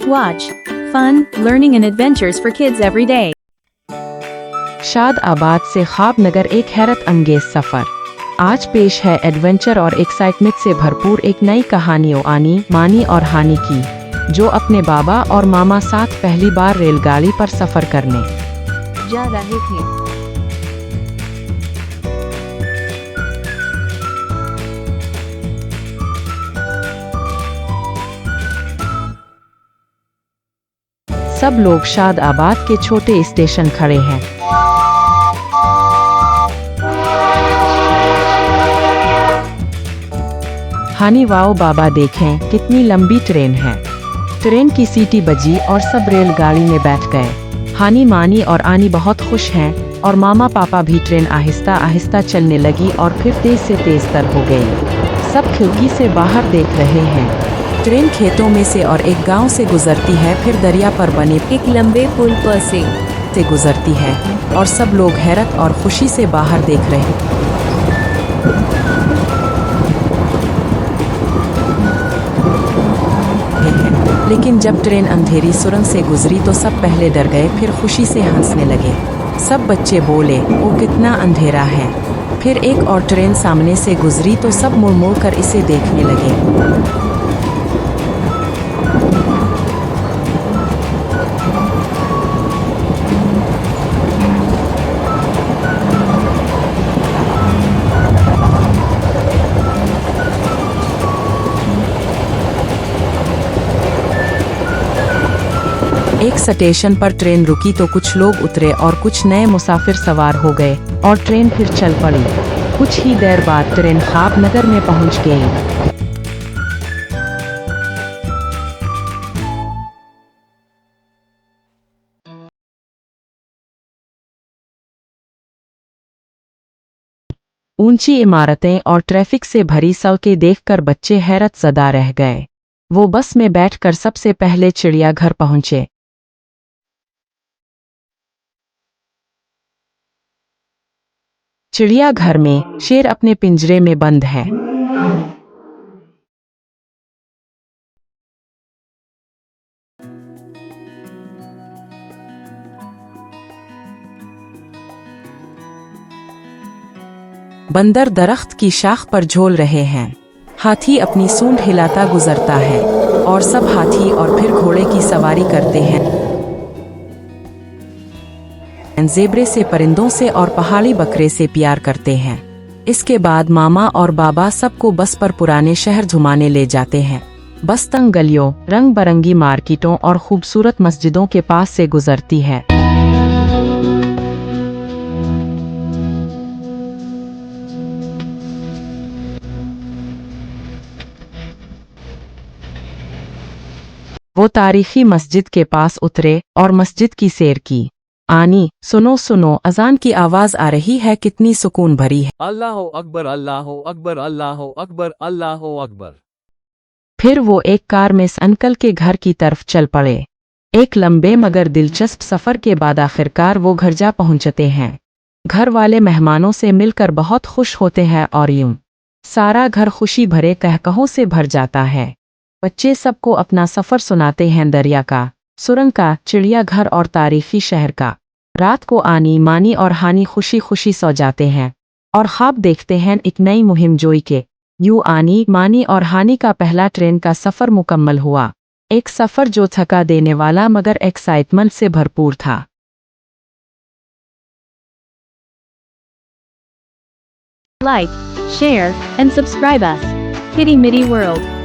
Watch. Fun, learning and adventures for kids every day. शाद आबाद से ख्वाब नगर एक हैरत अंगेज सफर। आज पेश है एडवेंचर और एक्साइटमेंट से भरपूर एक नई कहानी आनी, मानी और हानि की, जो अपने बाबा और मामा साथ पहली बार रेलगाड़ी पर सफर करने जा रहे थे। सब लोग शाद आबाद के छोटे स्टेशन खड़े हैं। हानि वाओ बाबा, देखें कितनी लंबी ट्रेन है। ट्रेन की सीटी बजी और सब रेलगाड़ी में बैठ गए। हानि, मानी और आनी बहुत खुश हैं और मामा पापा भी। ट्रेन आहिस्ता आहिस्ता चलने लगी और फिर तेज से तेज तर हो गई। सब खिड़की से बाहर देख रहे हैं। ट्रेन खेतों में से और एक गांव से गुजरती है, फिर दरिया पर बने एक लंबे पुल पर से गुजरती है और सब लोग हैरत और खुशी से बाहर देख रहे हैं। लेकिन जब ट्रेन अंधेरी सुरंग से गुजरी तो सब पहले डर गए, फिर खुशी से हंसने लगे। सब बच्चे बोले, ओ कितना अंधेरा है। फिर एक और ट्रेन सामने से गुजरी तो सब मुड़ मुड़ कर इसे देखने लगे। एक स्टेशन पर ट्रेन रुकी तो कुछ लोग उतरे और कुछ नए मुसाफिर सवार हो गए और ट्रेन फिर चल पड़ी। कुछ ही देर बाद ट्रेन ख्वाब नगर में पहुंच गई। ऊंची इमारतें और ट्रैफिक से भरी सड़कें देखकर बच्चे हैरत ज़दा रह गए। वो बस में बैठकर सबसे पहले चिड़ियाघर पहुंचे। चिड़ियाघर में शेर अपने पिंजरे में बंद है। बंदर दरख्त की शाख पर झूल रहे हैं। हाथी अपनी सूंड हिलाता गुजरता है और सब हाथी और फिर घोड़े की सवारी करते हैं। ज़ेब्रे से, परिंदों से और पहाड़ी बकरे से प्यार करते हैं। इसके बाद मामा और बाबा सबको बस पर पुराने शहर घुमाने ले जाते हैं। बस तंग गलियों, रंग बरंगी मार्केटों और खूबसूरत मस्जिदों के पास से गुजरती है। वो तारीखी मस्जिद के पास उतरे और मस्जिद की सैर की। आनी, सुनो सुनो, अजान की आवाज आ रही है, कितनी सुकून भरी है। अल्लाह अकबर, अल्लाह अकबर, अल्लाह अकबर, अल्लाह अकबर। फिर वो एक कार में अंकल के घर की तरफ चल पड़े। एक लंबे मगर दिलचस्प सफर के बाद आखिरकार वो घर जा पहुंचते हैं। घर वाले मेहमानों से मिलकर बहुत खुश होते हैं और यूं सारा घर खुशी भरे कहकहों से भर जाता है। बच्चे सबको अपना सफर सुनाते हैं, दरिया का, सुरंग का, चिड़ियाघर और तारीखी शहर का। रात को आनी, मानी और हानि खुशी खुशी सो जाते हैं और ख्वाब देखते हैं एक नई मुहिम जोई के। यूं आनी, मानी और हानि का पहला ट्रेन का सफर मुकम्मल हुआ। एक सफर जो थका देने वाला मगर एक्साइटमेंट से भरपूर था। Like, share, and subscribe us. Kitty Mitty World.